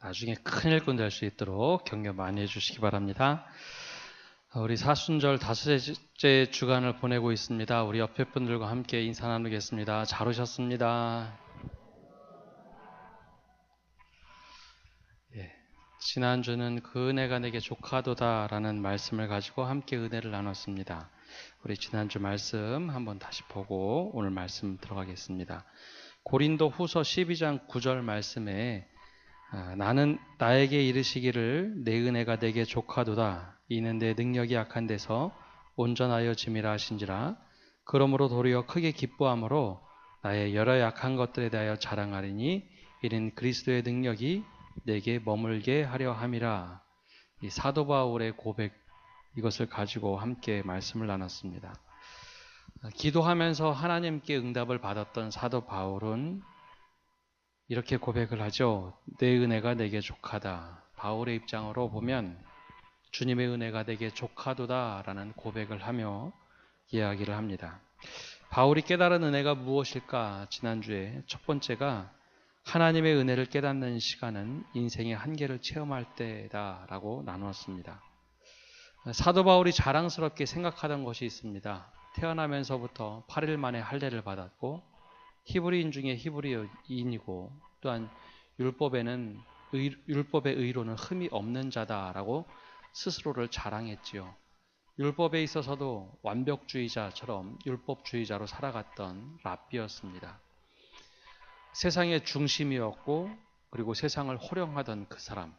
나중에 큰 일꾼 될 수 있도록 격려 많이 해주시기 바랍니다. 우리 사순절 다섯째 주간을 보내고 있습니다. 우리 옆에 분들과 함께 인사 나누겠습니다. 잘 오셨습니다. 지난주는 그 은혜가 내게 족하도다 라는 말씀을 가지고 함께 은혜를 나눴습니다. 우리 지난주 말씀 한번 다시 보고 오늘 말씀 들어가겠습니다. 고린도 후서 12장 9절 말씀에 나는 나에게 이르시기를 내 은혜가 내게 족하도다. 이는 내 능력이 약한 데서 온전하여 짐이라 하신지라. 그러므로 도리어 크게 기뻐함으로 나의 여러 약한 것들에 대하여 자랑하리니 이는 그리스도의 능력이 내게 머물게 하려 함이라. 이 사도 바울의 고백, 이것을 가지고 함께 말씀을 나눴습니다. 기도하면서 하나님께 응답을 받았던 사도 바울은 이렇게 고백을 하죠. 내 은혜가 내게 족하다. 바울의 입장으로 보면 주님의 은혜가 내게 족하도다 라는 고백을 하며 이야기를 합니다. 바울이 깨달은 은혜가 무엇일까? 지난주에 첫 번째가 하나님의 은혜를 깨닫는 시간은 인생의 한계를 체험할 때다라고 나누었습니다. 사도 바울이 자랑스럽게 생각하던 것이 있습니다. 태어나면서부터 8일 만에 할례를 받았고 히브리인 중에 히브리인이고 또한 율법의 의로는 흠이 없는 자다라고 스스로를 자랑했지요. 율법에 있어서도 완벽주의자처럼 율법주의자로 살아갔던 랍비였습니다. 세상의 중심이었고 그리고 세상을 호령하던 그 사람,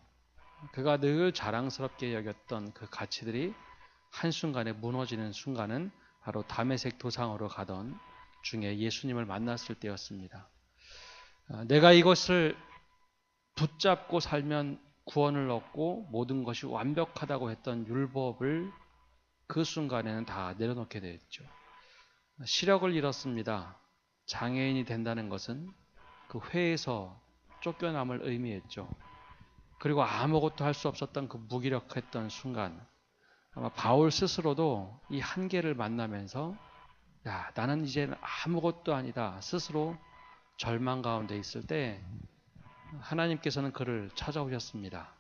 그가 늘 자랑스럽게 여겼던 그 가치들이 한순간에 무너지는 순간은 바로 다메섹 도상으로 가던 중에 예수님을 만났을 때였습니다. 내가 이것을 붙잡고 살면 구원을 얻고 모든 것이 완벽하다고 했던 율법을 그 순간에는 다 내려놓게 되었죠. 시력을 잃었습니다. 장애인이 된다는 것은 그 회에서 쫓겨남을 의미했죠. 그리고 아무것도 할 수 없었던 그 무기력했던 순간, 아마 바울 스스로도 이 한계를 만나면서 야, 나는 이제 아무것도 아니다 스스로 절망 가운데 있을 때 하나님께서는 그를 찾아오셨습니다.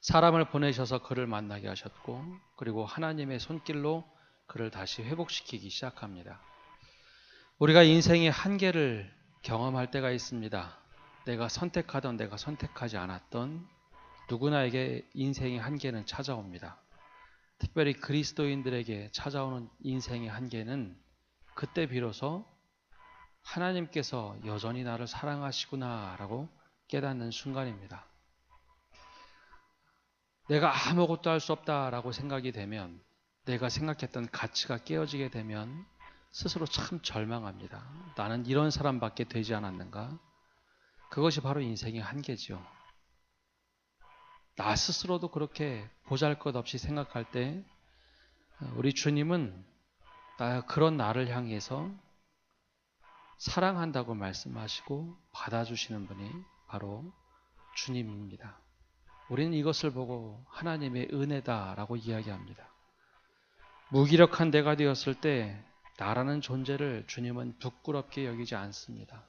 사람을 보내셔서 그를 만나게 하셨고 그리고 하나님의 손길로 그를 다시 회복시키기 시작합니다. 우리가 인생의 한계를 경험할 때가 있습니다. 내가 선택하던 내가 선택하지 않았던 누구나에게 인생의 한계는 찾아옵니다. 특별히 그리스도인들에게 찾아오는 인생의 한계는 그때 비로소 하나님께서 여전히 나를 사랑하시구나라고 깨닫는 순간입니다. 내가 아무것도 할 수 없다라고 생각이 되면, 내가 생각했던 가치가 깨어지게 되면 스스로 참 절망합니다. 나는 이런 사람밖에 되지 않았는가? 그것이 바로 인생의 한계죠. 나 스스로도 그렇게 보잘것없이 생각할 때 우리 주님은 그런 나를 향해서 사랑한다고 말씀하시고 받아주시는 분이 바로 주님입니다. 우리는 이것을 보고 하나님의 은혜다라고 이야기합니다. 무기력한 내가 되었을 때 나라는 존재를 주님은 부끄럽게 여기지 않습니다.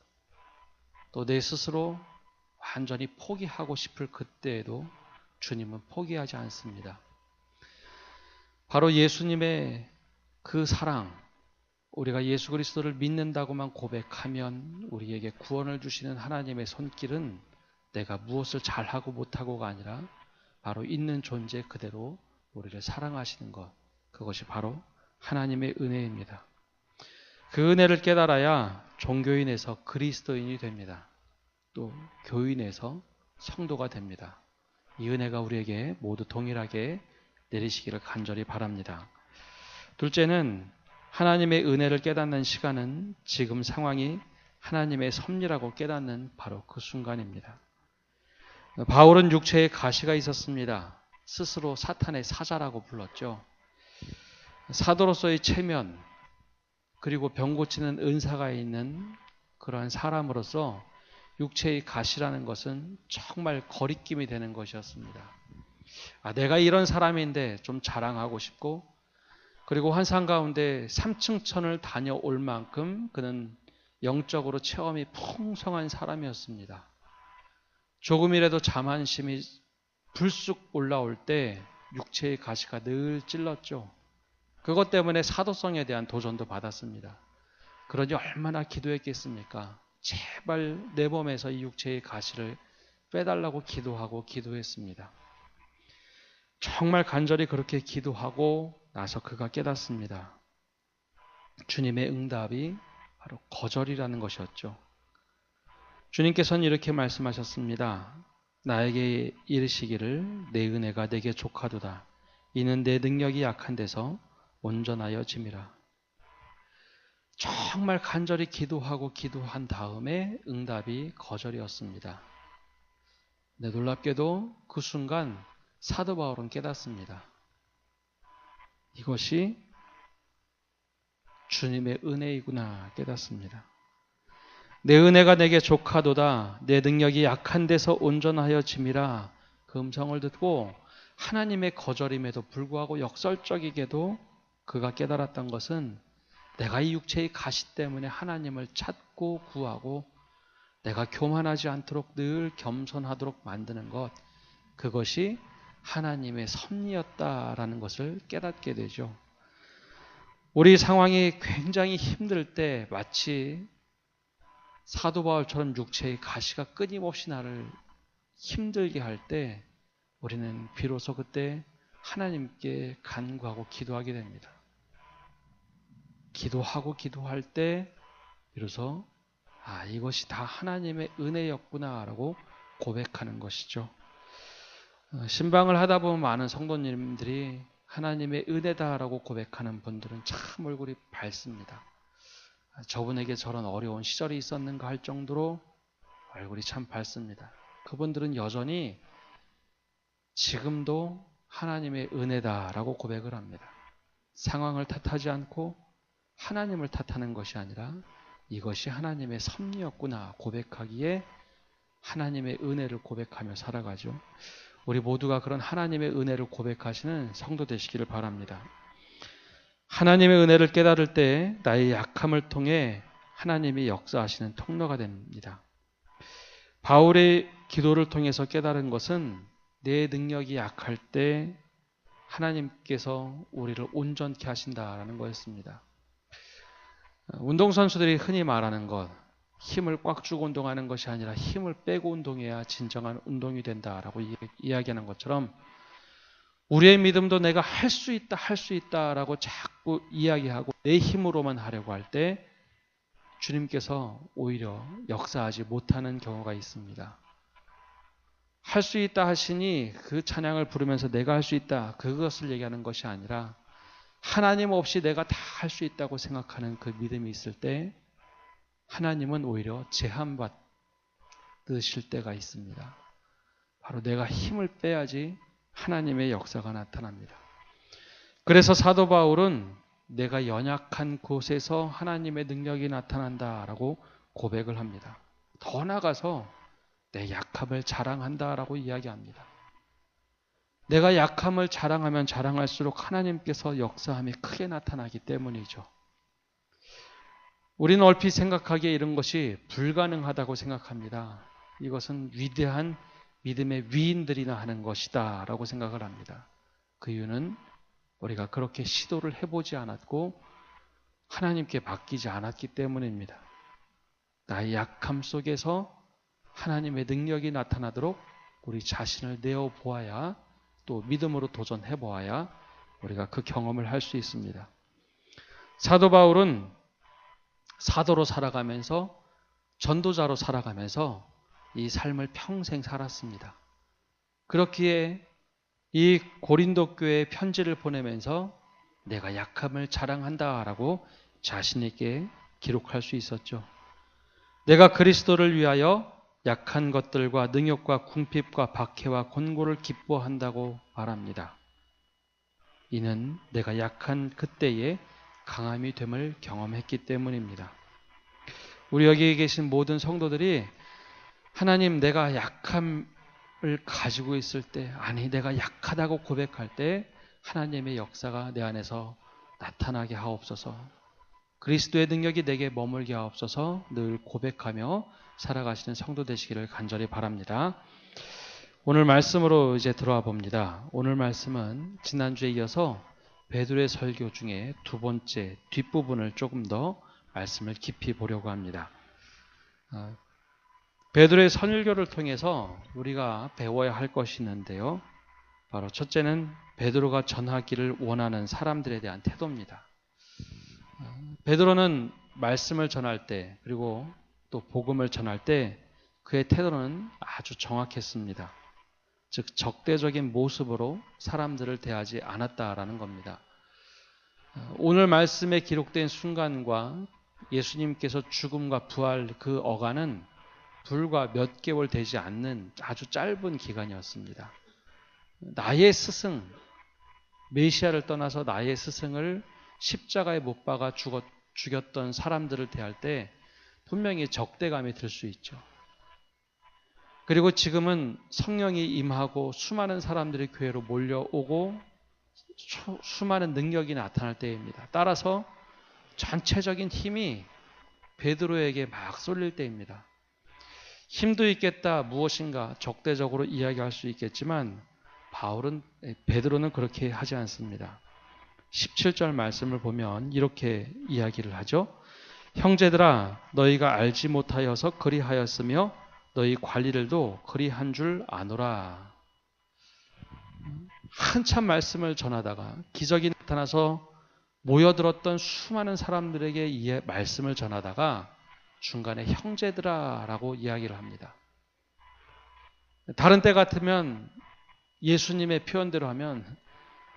또 내 스스로 완전히 포기하고 싶을 그때에도 주님은 포기하지 않습니다. 바로 예수님의 그 사랑, 우리가 예수 그리스도를 믿는다고만 고백하면 우리에게 구원을 주시는 하나님의 손길은 내가 무엇을 잘하고 못하고가 아니라 바로 있는 존재 그대로 우리를 사랑하시는 것, 그것이 바로 하나님의 은혜입니다. 그 은혜를 깨달아야 종교인에서 그리스도인이 됩니다. 또 교인에서 성도가 됩니다. 이 은혜가 우리에게 모두 동일하게 내리시기를 간절히 바랍니다. 둘째는 하나님의 은혜를 깨닫는 시간은 지금 상황이 하나님의 섭리라고 깨닫는 바로 그 순간입니다. 바울은 육체에 가시가 있었습니다. 스스로 사탄의 사자라고 불렀죠. 사도로서의 체면, 그리고 병 고치는 은사가 있는 그러한 사람으로서 육체의 가시라는 것은 정말 거리낌이 되는 것이었습니다. 내가 이런 사람인데 좀 자랑하고 싶고, 그리고 환상 가운데 3층 천을 다녀올 만큼 그는 영적으로 체험이 풍성한 사람이었습니다. 조금이라도 자만심이 불쑥 올라올 때 육체의 가시가 늘 찔렀죠. 그것 때문에 사도성에 대한 도전도 받았습니다. 그러니 얼마나 기도했겠습니까? 제발 내 몸에서 이 육체의 가시를 빼달라고 기도하고 기도했습니다. 정말 간절히 그렇게 기도하고 나서 그가 깨닫습니다. 주님의 응답이 바로 거절이라는 것이었죠. 주님께서는 이렇게 말씀하셨습니다. 나에게 이르시기를 내 은혜가 내게 족하도다. 이는 내 능력이 약한 데서 온전하여 짐이라. 정말 간절히 기도하고 기도한 다음에 응답이 거절이었습니다. 네, 놀랍게도 그 순간 사도 바울은 깨닫습니다. 이것이 주님의 은혜이구나 깨닫습니다. 내 은혜가 내게 족하도다. 내 능력이 약한 데서 온전하여 짐이라. 그 음성을 듣고 하나님의 거절임에도 불구하고 역설적이게도 그가 깨달았던 것은 내가 이 육체의 가시 때문에 하나님을 찾고 구하고 내가 교만하지 않도록 늘 겸손하도록 만드는 것, 그것이 하나님의 섭리였다라는 것을 깨닫게 되죠. 우리 상황이 굉장히 힘들 때 마치 사도 바울처럼 육체의 가시가 끊임없이 나를 힘들게 할 때 우리는 비로소 그때 하나님께 간구하고 기도하게 됩니다. 기도하고 기도할 때 비로소 이것이 다 하나님의 은혜였구나라고 고백하는 것이죠. 신방을 하다 보면 많은 성도님들이 하나님의 은혜다라고 고백하는 분들은 참 얼굴이 밝습니다. 저분에게 저런 어려운 시절이 있었는가 할 정도로 얼굴이 참 밝습니다. 그분들은 여전히 지금도 하나님의 은혜다라고 고백을 합니다. 상황을 탓하지 않고 하나님을 탓하는 것이 아니라 이것이 하나님의 섭리였구나 고백하기에 하나님의 은혜를 고백하며 살아가죠. 우리 모두가 그런 하나님의 은혜를 고백하시는 성도 되시기를 바랍니다. 하나님의 은혜를 깨달을 때 나의 약함을 통해 하나님이 역사하시는 통로가 됩니다. 바울의 기도를 통해서 깨달은 것은 내 능력이 약할 때 하나님께서 우리를 온전케 하신다라는 거였습니다. 운동선수들이 흔히 말하는 것, 힘을 꽉 주고 운동하는 것이 아니라 힘을 빼고 운동해야 진정한 운동이 된다라고 이야기하는 것처럼 우리의 믿음도 내가 할 수 있다, 할 수 있다라고 자꾸 이야기하고 내 힘으로만 하려고 할 때 주님께서 오히려 역사하지 못하는 경우가 있습니다. 할 수 있다 하시니 그 찬양을 부르면서 내가 할 수 있다, 그것을 얘기하는 것이 아니라 하나님 없이 내가 다 할 수 있다고 생각하는 그 믿음이 있을 때 하나님은 오히려 제한받으실 때가 있습니다. 바로 내가 힘을 빼야지 하나님의 역사가 나타납니다. 그래서 사도 바울은 내가 연약한 곳에서 하나님의 능력이 나타난다라고 고백을 합니다. 더 나아가서 내 약함을 자랑한다라고 이야기합니다. 내가 약함을 자랑하면 자랑할수록 하나님께서 역사함이 크게 나타나기 때문이죠. 우리는 얼핏 생각하기에 이런 것이 불가능하다고 생각합니다. 이것은 위대한 믿음의 위인들이나 하는 것이다 라고 생각을 합니다. 그 이유는 우리가 그렇게 시도를 해보지 않았고 하나님께 맡기지 않았기 때문입니다. 나의 약함 속에서 하나님의 능력이 나타나도록 우리 자신을 내어보아야, 또 믿음으로 도전해보아야 우리가 그 경험을 할 수 있습니다. 사도 바울은 사도로 살아가면서, 전도자로 살아가면서 이 삶을 평생 살았습니다. 그렇기에 이 고린도 교회에 편지를 보내면서 내가 약함을 자랑한다라고 자신 있게 기록할 수 있었죠. 내가 그리스도를 위하여 약한 것들과 능욕과 궁핍과 박해와 곤고를 기뻐한다고 말합니다. 이는 내가 약한 그때에 강함이 됨을 경험했기 때문입니다. 우리 여기 계신 모든 성도들이 하나님, 내가 약함을 가지고 있을 때, 아니 내가 약하다고 고백할 때 하나님의 역사가 내 안에서 나타나게 하옵소서. 그리스도의 능력이 내게 머물게 하옵소서 늘 고백하며 살아가시는 성도 되시기를 간절히 바랍니다. 오늘 말씀으로 이제 들어와 봅니다. 오늘 말씀은 지난주에 이어서 베드로의 설교 중에 두 번째 뒷부분을 조금 더 말씀을 깊이 보려고 합니다. 베드로의 설교를 통해서 우리가 배워야 할 것이 있는데요. 바로 첫째는 베드로가 전하기를 원하는 사람들에 대한 태도입니다. 베드로는 말씀을 전할 때 그리고 또 복음을 전할 때 그의 태도는 아주 정확했습니다. 즉 적대적인 모습으로 사람들을 대하지 않았다라는 겁니다. 오늘 말씀에 기록된 순간과 예수님께서 죽음과 부활 그 어간은 불과 몇 개월 되지 않는 아주 짧은 기간이었습니다. 나의 스승, 메시아를 떠나서 나의 스승을 십자가에 못 박아 죽였던 사람들을 대할 때 분명히 적대감이 들 수 있죠. 그리고 지금은 성령이 임하고 수많은 사람들이 교회로 몰려오고 수많은 능력이 나타날 때입니다. 따라서 전체적인 힘이 베드로에게 막 쏠릴 때입니다. 힘도 있겠다, 무엇인가 적대적으로 이야기할 수 있겠지만 베드로는 그렇게 하지 않습니다. 17절 말씀을 보면 이렇게 이야기를 하죠. 형제들아 너희가 알지 못하여서 그리하였으며 너희 관리들도 그리한 줄 아노라. 한참 말씀을 전하다가 기적이 나타나서 모여들었던 수많은 사람들에게 이 말씀을 전하다가 중간에 형제들아 라고 이야기를 합니다. 다른 때 같으면 예수님의 표현대로 하면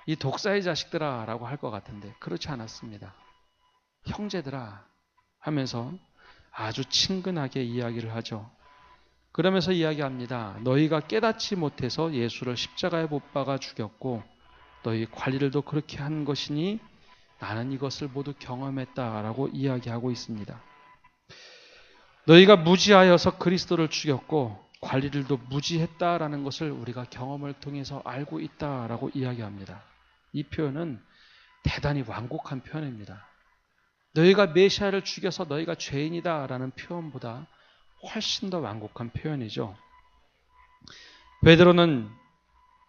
이 독사의 자식들아 라고 할 것 같은데 그렇지 않았습니다. 형제들아 하면서 아주 친근하게 이야기를 하죠. 그러면서 이야기합니다. 너희가 깨닫지 못해서 예수를 십자가에 못 박아 죽였고 너희 관리들도 그렇게 한 것이니 나는 이것을 모두 경험했다라고 이야기하고 있습니다. 너희가 무지하여서 그리스도를 죽였고 관리들도 무지했다라는 것을 우리가 경험을 통해서 알고 있다라고 이야기합니다. 이 표현은 대단히 완곡한 표현입니다. 너희가 메시아를 죽여서 너희가 죄인이다라는 표현보다 훨씬 더 완곡한 표현이죠. 베드로는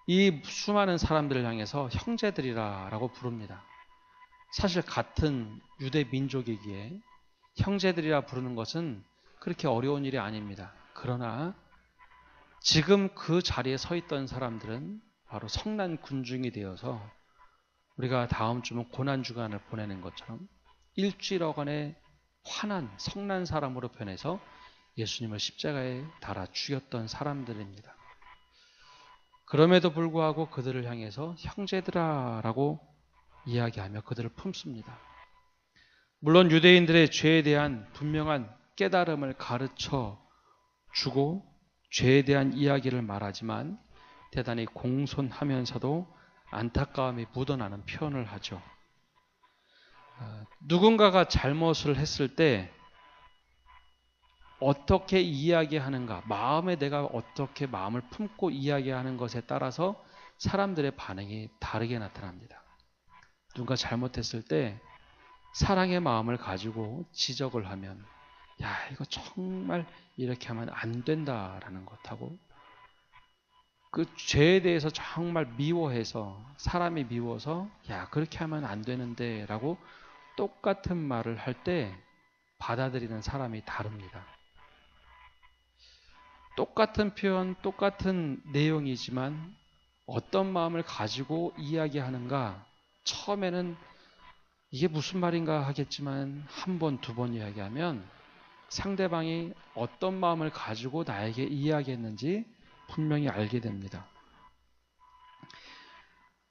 이 수많은 사람들을 향해서 형제들이라고 부릅니다. 사실 같은 유대 민족이기에 형제들이라 부르는 것은 그렇게 어려운 일이 아닙니다. 그러나 지금 그 자리에 서 있던 사람들은 바로 성난 군중이 되어서 우리가 다음 주면 고난주간을 보내는 것처럼 일주일어간의 환한 성난 사람으로 변해서 예수님을 십자가에 달아 죽였던 사람들입니다. 그럼에도 불구하고 그들을 향해서 형제들아라고 이야기하며 그들을 품습니다. 물론 유대인들의 죄에 대한 분명한 깨달음을 가르쳐 주고 죄에 대한 이야기를 말하지만 대단히 공손하면서도 안타까움이 묻어나는 표현을 하죠. 누군가가 잘못을 했을 때 어떻게 이야기하는가, 마음에 내가 어떻게 마음을 품고 이야기하는 것에 따라서 사람들의 반응이 다르게 나타납니다. 누군가 잘못했을 때 사랑의 마음을 가지고 지적을 하면 야, 이거 정말 이렇게 하면 안 된다라는 것하고 그 죄에 대해서 정말 미워해서 사람이 미워서 야, 그렇게 하면 안 되는데 라고 똑같은 말을 할 때 받아들이는 사람이 다릅니다. 똑같은 표현, 똑같은 내용이지만 어떤 마음을 가지고 이야기하는가 처음에는 이게 무슨 말인가 하겠지만 한 번, 두 번 이야기하면 상대방이 어떤 마음을 가지고 나에게 이야기했는지 분명히 알게 됩니다.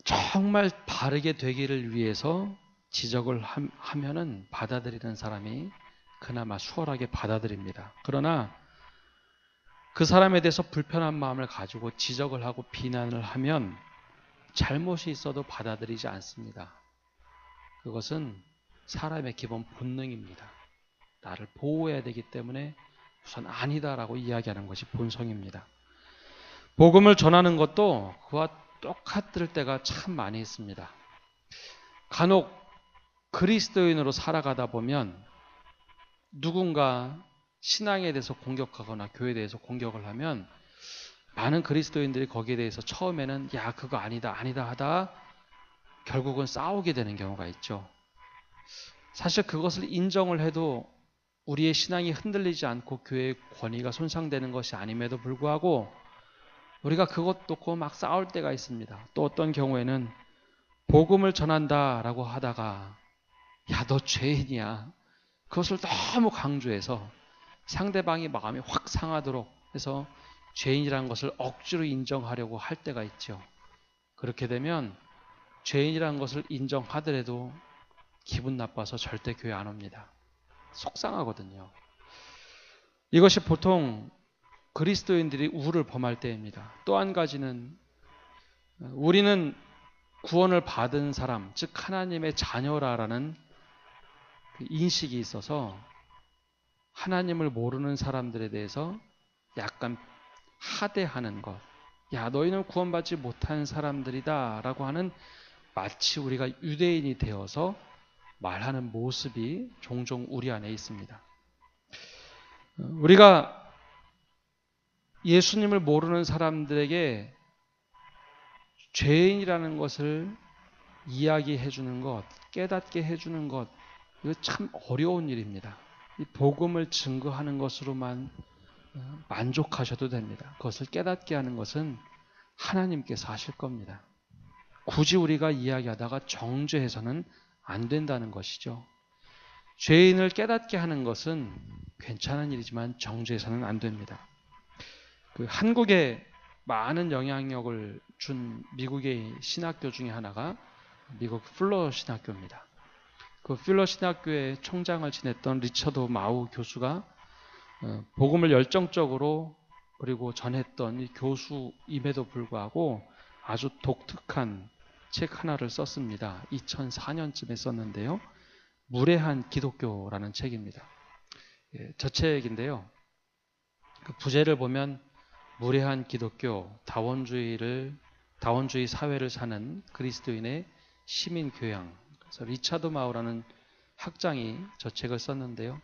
정말 바르게 되기를 위해서 지적을 하면은 받아들이는 사람이 그나마 수월하게 받아들입니다. 그러나 그 사람에 대해서 불편한 마음을 가지고 지적을 하고 비난을 하면 잘못이 있어도 받아들이지 않습니다. 그것은 사람의 기본 본능입니다. 나를 보호해야 되기 때문에 우선 아니다라고 이야기하는 것이 본성입니다. 복음을 전하는 것도 그와 똑같을 때가 참 많이 있습니다. 간혹 그리스도인으로 살아가다 보면 누군가 신앙에 대해서 공격하거나 교회에 대해서 공격을 하면 많은 그리스도인들이 거기에 대해서 처음에는 야 그거 아니다 아니다 하다 결국은 싸우게 되는 경우가 있죠. 사실 그것을 인정을 해도 우리의 신앙이 흔들리지 않고 교회의 권위가 손상되는 것이 아님에도 불구하고 우리가 그것 놓고 막 싸울 때가 있습니다. 또 어떤 경우에는 복음을 전한다라고 하다가 야 너 죄인이야. 그것을 너무 강조해서 상대방이 마음이 확 상하도록 해서 죄인이라는 것을 억지로 인정하려고 할 때가 있죠. 그렇게 되면 죄인이라는 것을 인정하더라도 기분 나빠서 절대 교회 안 옵니다. 속상하거든요. 이것이 보통 그리스도인들이 우를 범할 때입니다. 또 한 가지는 우리는 구원을 받은 사람, 즉 하나님의 자녀라라는 인식이 있어서 하나님을 모르는 사람들에 대해서 약간 하대하는 것. 야, 너희는 구원받지 못한 사람들이다 라고 하는 마치 우리가 유대인이 되어서 말하는 모습이 종종 우리 안에 있습니다. 우리가 예수님을 모르는 사람들에게 죄인이라는 것을 이야기해 주는 것, 깨닫게 해주는 것, 이거 참 어려운 일입니다. 이 복음을 증거하는 것으로만 만족하셔도 됩니다. 그것을 깨닫게 하는 것은 하나님께서 하실 겁니다. 굳이 우리가 이야기하다가 정죄해서는 안 된다는 것이죠. 죄인을 깨닫게 하는 것은 괜찮은 일이지만 정죄해서는 안 됩니다. 한국에 많은 영향력을 준 미국의 신학교 중에 하나가 미국 풀러 신학교입니다. 그 풀러 신학교의 총장을 지냈던 리처드 마우 교수가 복음을 열정적으로 그리고 전했던 이 교수임에도 불구하고 아주 독특한 책 하나를 썼습니다. 2004년쯤에 썼는데요. 무례한 기독교라는 책입니다. 저 책인데요. 그 부제를 보면 무례한 기독교, 다원주의 사회를 사는 그리스도인의 시민 교양. 그래서 리차드 마우라는 학장이 저 책을 썼는데요.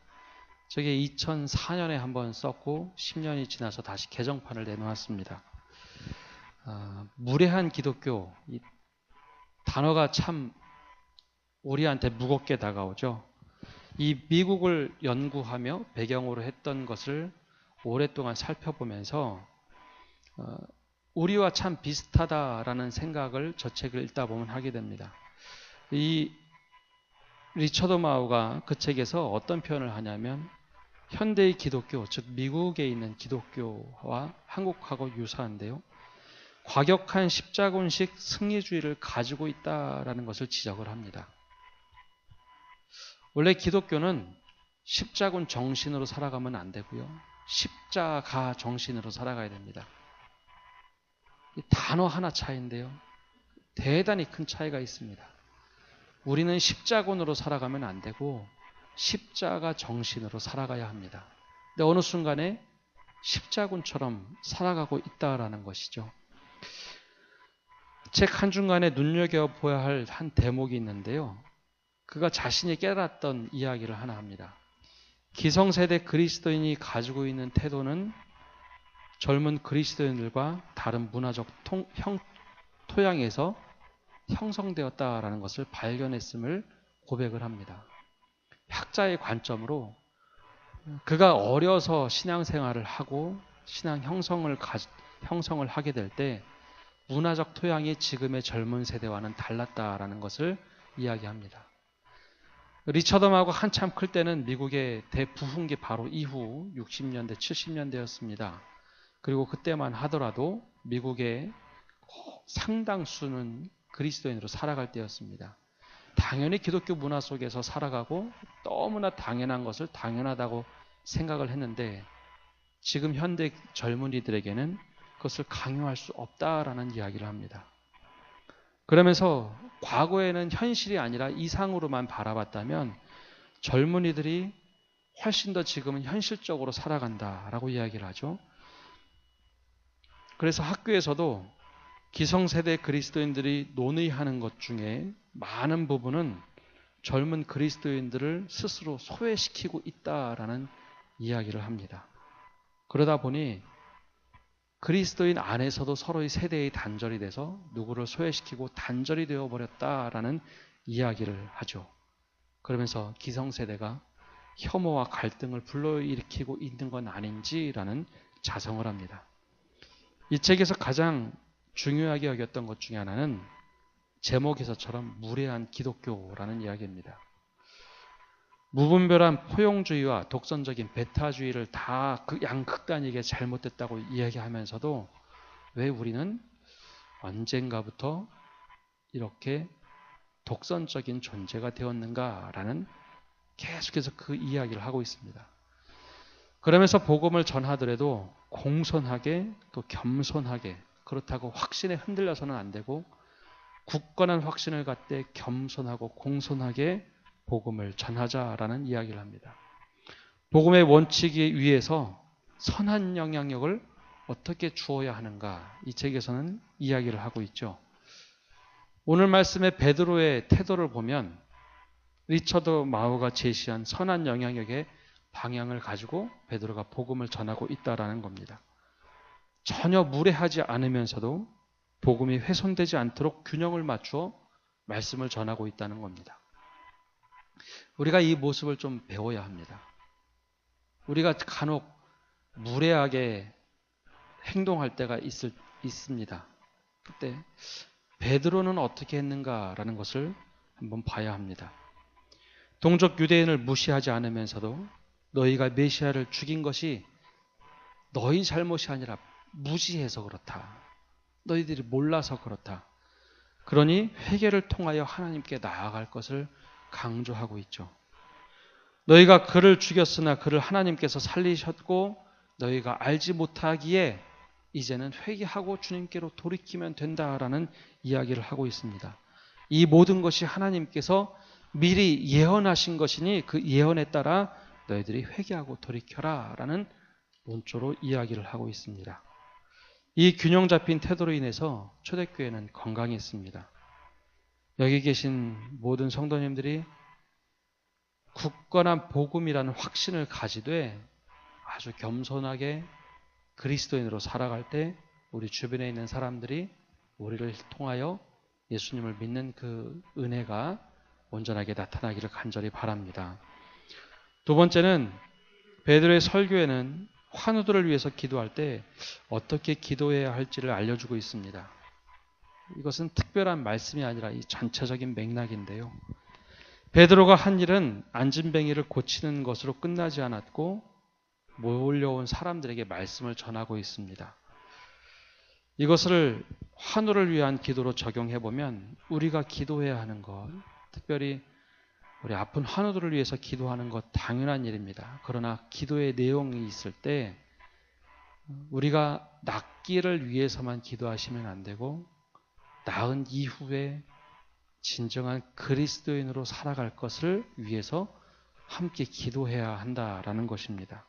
저게 2004년에 한번 썼고 10년이 지나서 다시 개정판을 내놓았습니다. 무례한 기독교, 이 단어가 참 우리한테 무겁게 다가오죠. 이 미국을 연구하며 배경으로 했던 것을 오랫동안 살펴보면서 우리와 참 비슷하다라는 생각을 저 책을 읽다 보면 하게 됩니다. 이 리처드 마우가 그 책에서 어떤 표현을 하냐면 현대의 기독교, 즉 미국에 있는 기독교와 한국하고 유사한데요. 과격한 십자군식 승리주의를 가지고 있다라는 것을 지적을 합니다. 원래 기독교는 십자군 정신으로 살아가면 안 되고요. 십자가 정신으로 살아가야 됩니다. 이 단어 하나 차이인데요. 대단히 큰 차이가 있습니다. 우리는 십자군으로 살아가면 안 되고 십자가 정신으로 살아가야 합니다. 근데 어느 순간에 십자군처럼 살아가고 있다라는 것이죠. 책 한중간에 눈여겨봐야 할 한 대목이 있는데요. 그가 자신이 깨달았던 이야기를 하나 합니다. 기성세대 그리스도인이 가지고 있는 태도는 젊은 그리스도인들과 다른 문화적 토양에서 형성되었다라는 것을 발견했음을 고백을 합니다. 학자의 관점으로 그가 어려서 신앙생활을 하고 신앙 형성을 하게 될 때 문화적 토양이 지금의 젊은 세대와는 달랐다라는 것을 이야기합니다. 리처덤하고 한참 클 때는 미국의 대부흥기 바로 이후 60년대, 70년대였습니다. 그리고 그때만 하더라도 미국의 상당수는 그리스도인으로 살아갈 때였습니다. 당연히 기독교 문화 속에서 살아가고 너무나 당연한 것을 당연하다고 생각을 했는데 지금 현대 젊은이들에게는 그것을 강요할 수 없다라는 이야기를 합니다. 그러면서 과거에는 현실이 아니라 이상으로만 바라봤다면 젊은이들이 훨씬 더 지금은 현실적으로 살아간다라고 이야기를 하죠. 그래서 학교에서도 기성세대 그리스도인들이 논의하는 것 중에 많은 부분은 젊은 그리스도인들을 스스로 소외시키고 있다라는 이야기를 합니다. 그러다 보니 그리스도인 안에서도 서로의 세대의 단절이 돼서 누구를 소외시키고 단절이 되어버렸다라는 이야기를 하죠. 그러면서 기성세대가 혐오와 갈등을 불러일으키고 있는 건 아닌지라는 자성을 합니다. 이 책에서 가장 중요하게 여겼던 것 중에 하나는 제목에서처럼 무례한 기독교라는 이야기입니다. 무분별한 포용주의와 독선적인 배타주의를 다 그 양극단에게 잘못됐다고 이야기하면서도 왜 우리는 언젠가부터 이렇게 독선적인 존재가 되었는가라는 계속해서 그 이야기를 하고 있습니다. 그러면서 복음을 전하더라도 공손하게 또 겸손하게, 그렇다고 확신에 흔들려서는 안 되고 굳건한 확신을 갖되 겸손하고 공손하게 복음을 전하자라는 이야기를 합니다. 복음의 원칙에 위해서 선한 영향력을 어떻게 주어야 하는가, 이 책에서는 이야기를 하고 있죠. 오늘 말씀의 베드로의 태도를 보면 리처드 마우가 제시한 선한 영향력의 방향을 가지고 베드로가 복음을 전하고 있다라는 겁니다. 전혀 무례하지 않으면서도 복음이 훼손되지 않도록 균형을 맞추어 말씀을 전하고 있다는 겁니다. 우리가 이 모습을 좀 배워야 합니다. 우리가 간혹 무례하게 행동할 때가 있습니다. 그때 베드로는 어떻게 했는가라는 것을 한번 봐야 합니다. 동족 유대인을 무시하지 않으면서도 너희가 메시아를 죽인 것이 너희 잘못이 아니라 무지해서 그렇다. 너희들이 몰라서 그렇다. 그러니 회개를 통하여 하나님께 나아갈 것을 강조하고 있죠. 너희가 그를 죽였으나 그를 하나님께서 살리셨고 너희가 알지 못하기에 이제는 회개하고 주님께로 돌이키면 된다라는 이야기를 하고 있습니다. 이 모든 것이 하나님께서 미리 예언하신 것이니 그 예언에 따라 너희들이 회개하고 돌이켜라 라는 논조로 이야기를 하고 있습니다. 이 균형 잡힌 태도로 인해서 초대교회는 건강했습니다. 여기 계신 모든 성도님들이 굳건한 복음이라는 확신을 가지되 아주 겸손하게 그리스도인으로 살아갈 때 우리 주변에 있는 사람들이 우리를 통하여 예수님을 믿는 그 은혜가 온전하게 나타나기를 간절히 바랍니다. 두 번째는 베드로의 설교에는 환우들을 위해서 기도할 때 어떻게 기도해야 할지를 알려주고 있습니다. 이것은 특별한 말씀이 아니라 이 전체적인 맥락인데요. 베드로가 한 일은 안진뱅이를 고치는 것으로 끝나지 않았고 몰려온 사람들에게 말씀을 전하고 있습니다. 이것을 환우를 위한 기도로 적용해 보면 우리가 기도해야 하는 것, 특별히 우리 아픈 환우들을 위해서 기도하는 것 당연한 일입니다. 그러나 기도의 내용이 있을 때 우리가 낫기를 위해서만 기도하시면 안 되고 나은 이후에 진정한 그리스도인으로 살아갈 것을 위해서 함께 기도해야 한다라는 것입니다.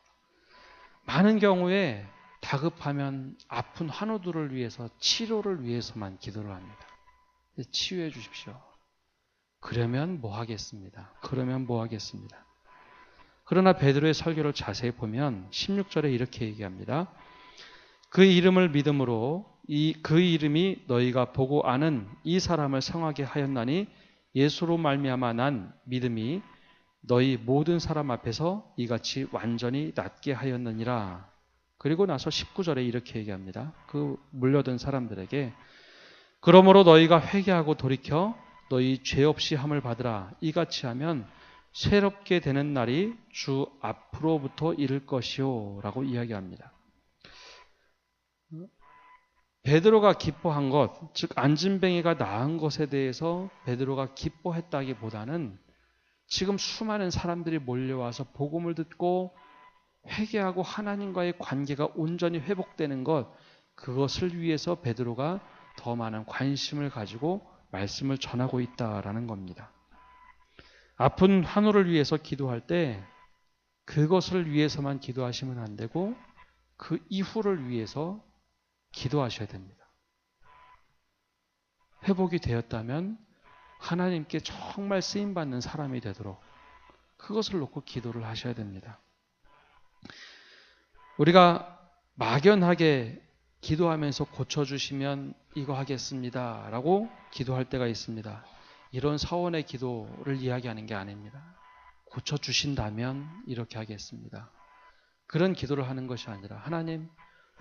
많은 경우에 다급하면 아픈 환우들을 위해서 치료를 위해서만 기도를 합니다. 치유해 주십시오. 그러면 뭐 하겠습니다. 그러나 베드로의 설교를 자세히 보면 16절에 이렇게 얘기합니다. 그 이름을 믿음으로 그 이름이 너희가 보고 아는 이 사람을 성하게 하였나니 예수로 말미암아 난 믿음이 너희 모든 사람 앞에서 이같이 완전히 낫게 하였느니라. 그리고 나서 19절에 이렇게 얘기합니다. 그 물려든 사람들에게 그러므로 너희가 회개하고 돌이켜 너희 죄 없이 함을 받으라. 이같이 하면 새롭게 되는 날이 주 앞으로부터 이를 것이요 라고 이야기합니다. 베드로가 기뻐한 것, 즉 안진뱅이가 나은 것에 대해서 베드로가 기뻐했다기보다는 지금 수많은 사람들이 몰려와서 복음을 듣고 회개하고 하나님과의 관계가 온전히 회복되는 것, 그것을 위해서 베드로가 더 많은 관심을 가지고 말씀을 전하고 있다라는 겁니다. 아픈 환우를 위해서 기도할 때 그것을 위해서만 기도하시면 안 되고 그 이후를 위해서 기도하셔야 됩니다. 회복이 되었다면 하나님께 정말 쓰임받는 사람이 되도록 그것을 놓고 기도를 하셔야 됩니다. 우리가 막연하게 기도하면서 고쳐주시면 이거 하겠습니다 라고 기도할 때가 있습니다. 이런 사원의 기도를 이야기하는 게 아닙니다. 고쳐주신다면 이렇게 하겠습니다. 그런 기도를 하는 것이 아니라 하나님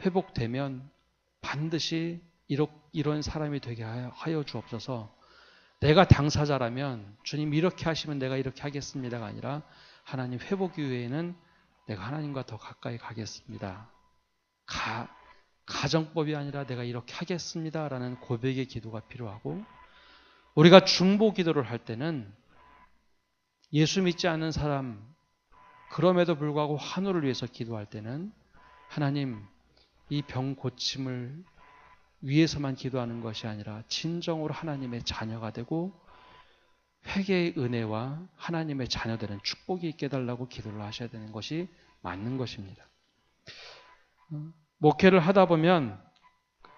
회복되면 반드시 이런 사람이 되게 하여 주옵소서. 내가 당사자라면 주님 이렇게 하시면 내가 이렇게 하겠습니다가 아니라 하나님 회복 이후에는 내가 하나님과 더 가까이 가겠습니다. 가정법이 아니라 내가 이렇게 하겠습니다라는 고백의 기도가 필요하고, 우리가 중보 기도를 할 때는 예수 믿지 않는 사람, 그럼에도 불구하고 환우를 위해서 기도할 때는 하나님 이 병 고침을 위해서만 기도하는 것이 아니라 진정으로 하나님의 자녀가 되고 회개의 은혜와 하나님의 자녀되는 축복이 있게 해달라고 기도를 하셔야 되는 것이 맞는 것입니다. 목회를 하다 보면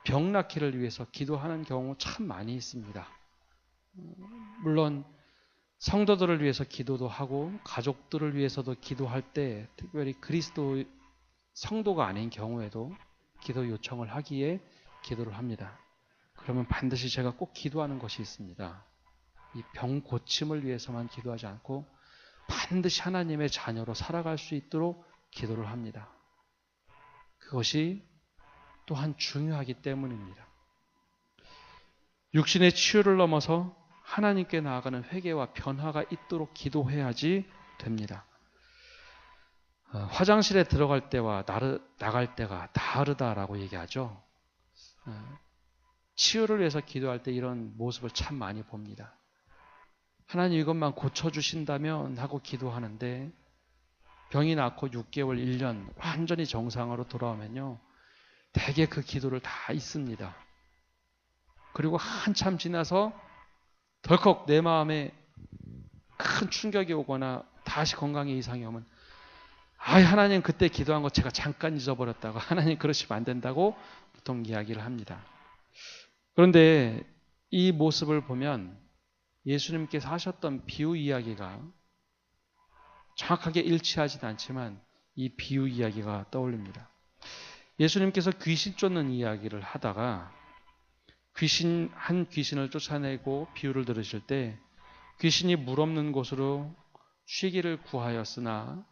병 낫기를 위해서 기도하는 경우 참 많이 있습니다. 물론 성도들을 위해서 기도도 하고 가족들을 위해서도 기도할 때, 특별히 그리스도 성도가 아닌 경우에도 기도 요청을 하기에 기도를 합니다. 그러면 반드시 제가 꼭 기도하는 것이 있습니다. 이 병 고침을 위해서만 기도하지 않고 반드시 하나님의 자녀로 살아갈 수 있도록 기도를 합니다. 그것이 또한 중요하기 때문입니다. 육신의 치유를 넘어서 하나님께 나아가는 회개와 변화가 있도록 기도해야지 됩니다. 화장실에 들어갈 때와 나갈 때가 다르다라고 얘기하죠. 치유를 위해서 기도할 때 이런 모습을 참 많이 봅니다. 하나님 이것만 고쳐주신다면 하고 기도하는데 병이 낫고 6개월, 1년 완전히 정상으로 돌아오면요, 대개 그 기도를 다 잊습니다. 그리고 한참 지나서 덜컥 내 마음에 큰 충격이 오거나 다시 건강에 이상이 오면 하나님 그때 기도한 거 제가 잠깐 잊어버렸다고, 하나님 그러시면 안 된다고 보통 이야기를 합니다. 그런데 이 모습을 보면 예수님께서 하셨던 비유 이야기가 정확하게 일치하지는 않지만 이 비유 이야기가 떠올립니다. 예수님께서 귀신 쫓는 이야기를 하다가 한 귀신을 쫓아내고 비유를 들으실 때 귀신이 물 없는 곳으로 쉬기를 구하였으나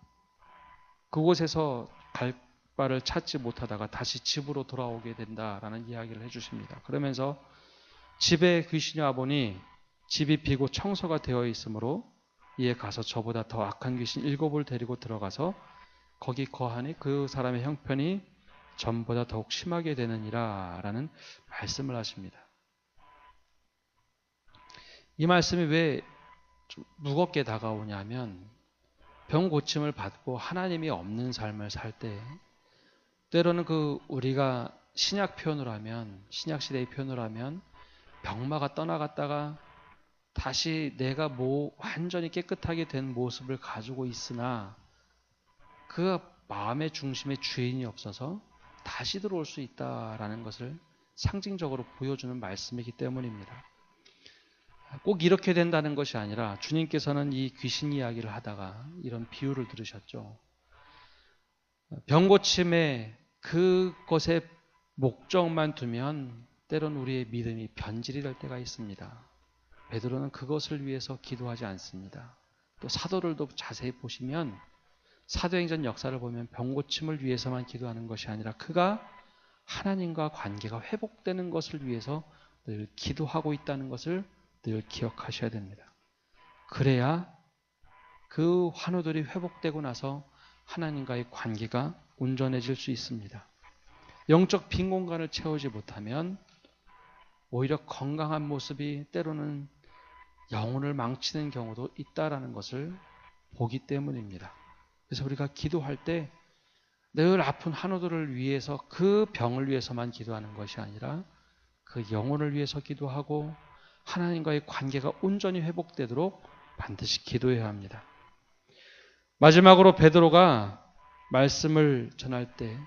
그곳에서 갈 바를 찾지 못하다가 다시 집으로 돌아오게 된다라는 이야기를 해주십니다. 그러면서 집에 귀신이 와보니 집이 비고 청소가 되어 있으므로 이에 가서 저보다 더 악한 귀신 7을 데리고 들어가서 거기 거하니 그 사람의 형편이 전보다 더욱 심하게 되느니라 라는 말씀을 하십니다. 이 말씀이 왜 좀 무겁게 다가오냐면 병 고침을 받고 하나님이 없는 삶을 살 때 때로는 우리가 신약 표현으로 하면, 신약 시대의 표현으로 하면 병마가 떠나갔다가 다시 내가 완전히 깨끗하게 된 모습을 가지고 있으나 그 마음의 중심에 주인이 없어서 다시 들어올 수 있다라는 것을 상징적으로 보여주는 말씀이기 때문입니다. 꼭 이렇게 된다는 것이 아니라 주님께서는 이 귀신 이야기를 하다가 이런 비유를 들으셨죠. 병고침에 그것의 목적만 두면 때론 우리의 믿음이 변질이 될 때가 있습니다. 베드로는 그것을 위해서 기도하지 않습니다. 또 사도들도 자세히 보시면 사도행전 역사를 보면 병고침을 위해서만 기도하는 것이 아니라 그가 하나님과 관계가 회복되는 것을 위해서 늘 기도하고 있다는 것을 늘 기억하셔야 됩니다. 그래야 그 환우들이 회복되고 나서 하나님과의 관계가 온전해질 수 있습니다. 영적 빈 공간을 채우지 못하면 오히려 건강한 모습이 때로는 영혼을 망치는 경우도 있다라는 것을 보기 때문입니다. 그래서 우리가 기도할 때 늘 아픈 환우들을 위해서 그 병을 위해서만 기도하는 것이 아니라 그 영혼을 위해서 기도하고 하나님과의 관계가 온전히 회복되도록 반드시 기도해야 합니다. 마지막으로 베드로가 말씀을 전할 때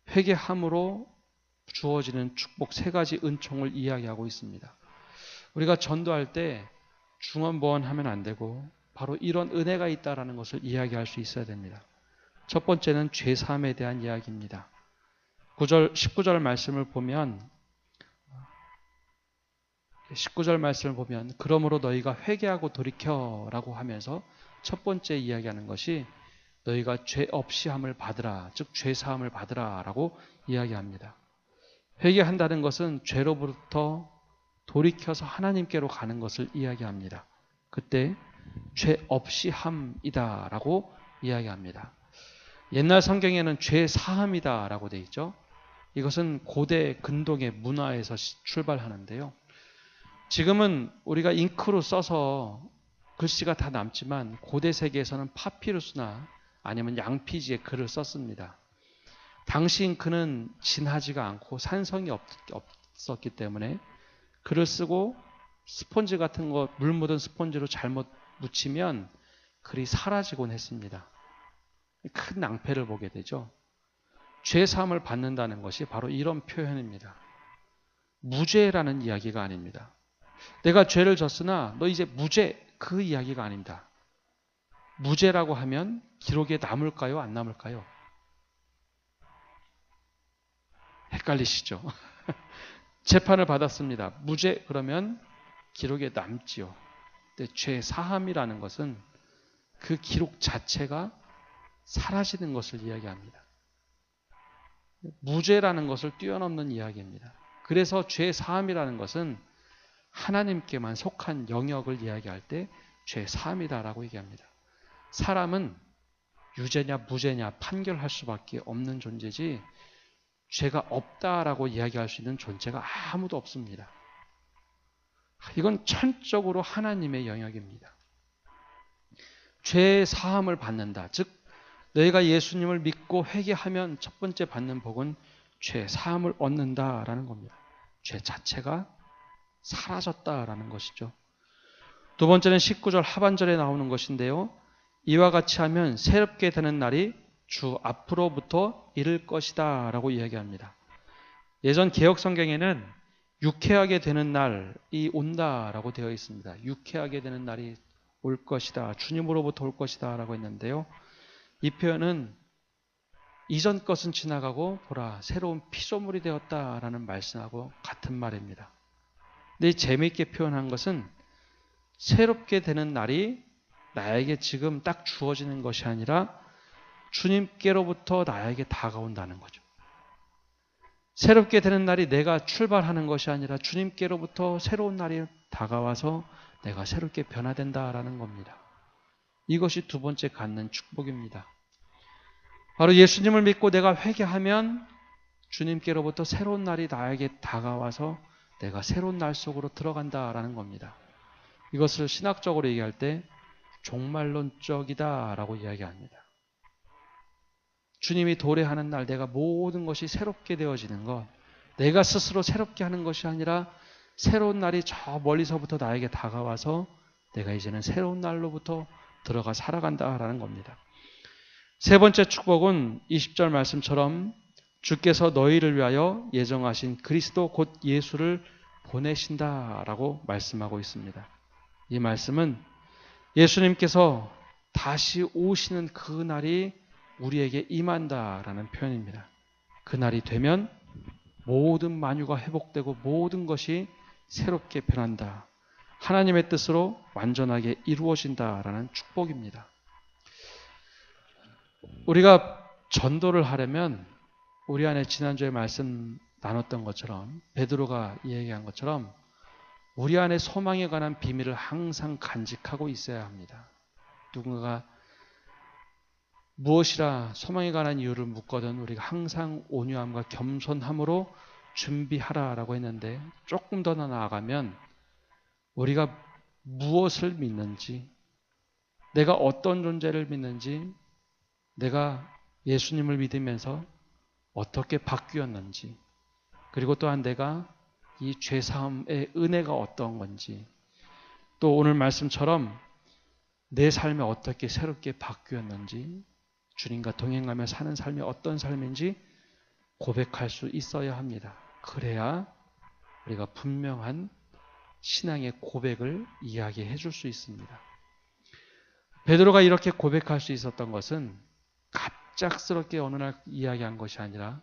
회개함으로 주어지는 축복 3가지 은총을 이야기하고 있습니다. 우리가 전도할 때 중언부언하면 안 되고 바로 이런 은혜가 있다라는 것을 이야기할 수 있어야 됩니다. 첫 번째는 죄사함에 대한 이야기입니다. 19절 말씀을 보면 그러므로 너희가 회개하고 돌이켜라고 하면서 첫 번째 이야기하는 것이 너희가 죄 없이 함을 받으라, 즉 죄사함을 받으라라고 이야기합니다. 회개한다는 것은 죄로부터 돌이켜서 하나님께로 가는 것을 이야기합니다. 그때 죄 없이 함이다라고 이야기합니다. 옛날 성경에는 죄 사함이다라고 되어 있죠. 이것은 고대 근동의 문화에서 출발하는데요. 지금은 우리가 잉크로 써서 글씨가 다 남지만 고대 세계에서는 파피루스나 아니면 양피지에 글을 썼습니다. 당시 잉크는 진하지가 않고 산성이 없었기 때문에 글을 쓰고 스폰지 같은 거, 물 묻은 스폰지로 잘못 묻히면 글이 사라지곤 했습니다. 큰 낭패를 보게 되죠. 죄사함을 받는다는 것이 바로 이런 표현입니다. 무죄라는 이야기가 아닙니다. 내가 죄를 졌으나 너 이제 무죄, 그 이야기가 아닙니다. 무죄라고 하면 기록에 남을까요? 안 남을까요? 헷갈리시죠? 재판을 받았습니다. 무죄 그러면 기록에 남지요. 근데 죄 사함이라는 것은 그 기록 자체가 사라지는 것을 이야기합니다. 무죄라는 것을 뛰어넘는 이야기입니다. 그래서 죄 사함이라는 것은 하나님께만 속한 영역을 이야기할 때 죄 사함이다라고 얘기합니다. 사람은 유죄냐 무죄냐 판결할 수밖에 없는 존재지 죄가 없다라고 이야기할 수 있는 존재가 아무도 없습니다. 이건 천적으로 하나님의 영역입니다. 죄 사함을 받는다. 즉 너희가 예수님을 믿고 회개하면 첫 번째 받는 복은 죄 사함을 얻는다라는 겁니다. 죄 자체가 사라졌다라는 것이죠. 두 번째는 19절 하반절에 나오는 것인데요. 이와 같이 하면 새롭게 되는 날이 주 앞으로부터 이를 것이다 라고 이야기합니다. 예전 개역 성경에는 유쾌하게 되는 날이 온다라고 되어 있습니다. 유쾌하게 되는 날이 올 것이다. 주님으로부터 올 것이다 라고 했는데요. 이 표현은 이전 것은 지나가고 보라 새로운 피조물이 되었다라는 말씀하고 같은 말입니다. 근데 재미있게 표현한 것은 새롭게 되는 날이 나에게 지금 딱 주어지는 것이 아니라 주님께로부터 나에게 다가온다는 거죠. 새롭게 되는 날이 내가 출발하는 것이 아니라 주님께로부터 새로운 날이 다가와서 내가 새롭게 변화된다라는 겁니다. 이것이 두 번째 갖는 축복입니다. 바로 예수님을 믿고 내가 회개하면 주님께로부터 새로운 날이 나에게 다가와서 내가 새로운 날 속으로 들어간다라는 겁니다. 이것을 신학적으로 얘기할 때 종말론적이다라고 이야기합니다. 주님이 도래하는 날 내가 모든 것이 새롭게 되어지는 것, 내가 스스로 새롭게 하는 것이 아니라 새로운 날이 저 멀리서부터 나에게 다가와서 내가 이제는 새로운 날로부터 들어가 살아간다라는 겁니다. 세 번째 축복은 20절 말씀처럼 주께서 너희를 위하여 예정하신 그리스도 곧 예수를 보내신다라고 말씀하고 있습니다. 이 말씀은 예수님께서 다시 오시는 그 날이 우리에게 임한다라는 표현입니다. 그 날이 되면 모든 만유가 회복되고 모든 것이 새롭게 변한다. 하나님의 뜻으로 완전하게 이루어진다라는 축복입니다. 우리가 전도를 하려면 우리 안에 지난주에 말씀 나눴던 것처럼 베드로가 얘기한 것처럼 우리 안에 소망에 관한 비밀을 항상 간직하고 있어야 합니다. 누군가가 무엇이라 소망에 관한 이유를 묻거든 우리가 항상 온유함과 겸손함으로 준비하라라고 했는데 조금 더 나아가면 우리가 무엇을 믿는지, 내가 어떤 존재를 믿는지, 내가 예수님을 믿으면서 어떻게 바뀌었는지, 그리고 또한 내가 이 죄사함의 은혜가 어떤 건지, 또 오늘 말씀처럼 내 삶이 어떻게 새롭게 바뀌었는지, 주님과 동행하며 사는 삶이 어떤 삶인지 고백할 수 있어야 합니다. 그래야 우리가 분명한 신앙의 고백을 이야기해 줄 수 있습니다. 베드로가 이렇게 고백할 수 있었던 것은 갑작스럽게 어느 날 이야기한 것이 아니라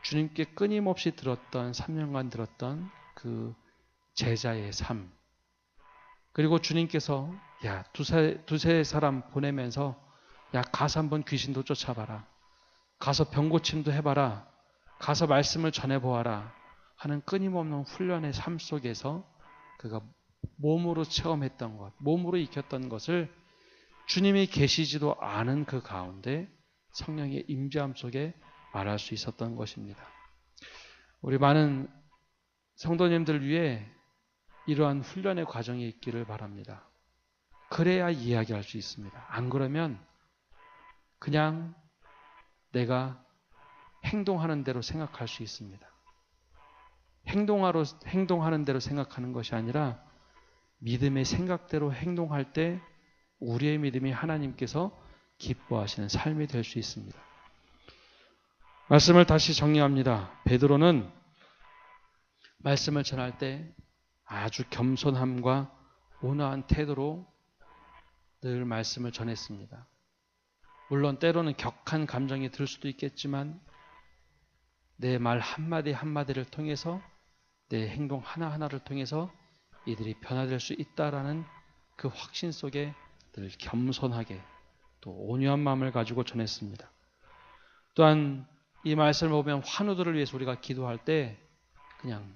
주님께 끊임없이 들었던 3년간 들었던 그 제자의 삶, 그리고 주님께서 야 두세 사람 보내면서 야 가서 한번 귀신도 쫓아봐라, 가서 병 고침도 해봐라, 가서 말씀을 전해보아라 하는 끊임없는 훈련의 삶 속에서 그가 몸으로 체험했던 것, 몸으로 익혔던 것을 주님이 계시지도 않은 그 가운데 성령의 임재함 속에 말할 수 있었던 것입니다. 우리 많은 성도님들 위해 이러한 훈련의 과정이 있기를 바랍니다. 그래야 이야기할 수 있습니다. 안 그러면 그냥 내가 행동하는 대로 생각할 수 있습니다. 행동하는 대로 생각하는 것이 아니라 믿음의 생각대로 행동할 때 우리의 믿음이 하나님께서 기뻐하시는 삶이 될 수 있습니다. 말씀을 다시 정리합니다. 베드로는 말씀을 전할 때 아주 겸손함과 온화한 태도로 늘 말씀을 전했습니다. 물론 때로는 격한 감정이 들 수도 있겠지만 내 말 한마디 한마디를 통해서 내 행동 하나하나를 통해서 이들이 변화될 수 있다라는 그 확신 속에 늘 겸손하게 또 온유한 마음을 가지고 전했습니다. 또한 이 말씀을 보면 환우들을 위해서 우리가 기도할 때 그냥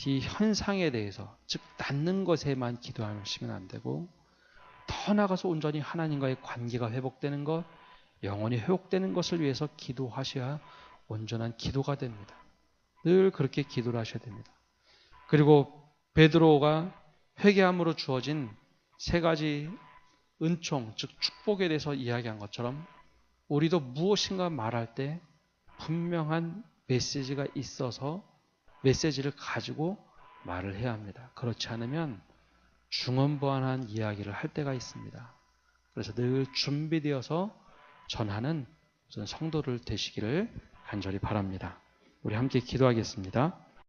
이 현상에 대해서, 즉 낫는 것에만 기도하시면 안 되고 더 나아가서 온전히 하나님과의 관계가 회복되는 것, 영원히 회복되는 것을 위해서 기도하셔야 온전한 기도가 됩니다. 늘 그렇게 기도를 하셔야 됩니다. 그리고 베드로가 회개함으로 주어진 세 가지 은총, 즉 축복에 대해서 이야기한 것처럼 우리도 무엇인가 말할 때 분명한 메시지가 있어서 메시지를 가지고 말을 해야 합니다. 그렇지 않으면 중언부언한 이야기를 할 때가 있습니다. 그래서 늘 준비되어서 전하는 성도를 되시기를 간절히 바랍니다. 우리 함께 기도하겠습니다.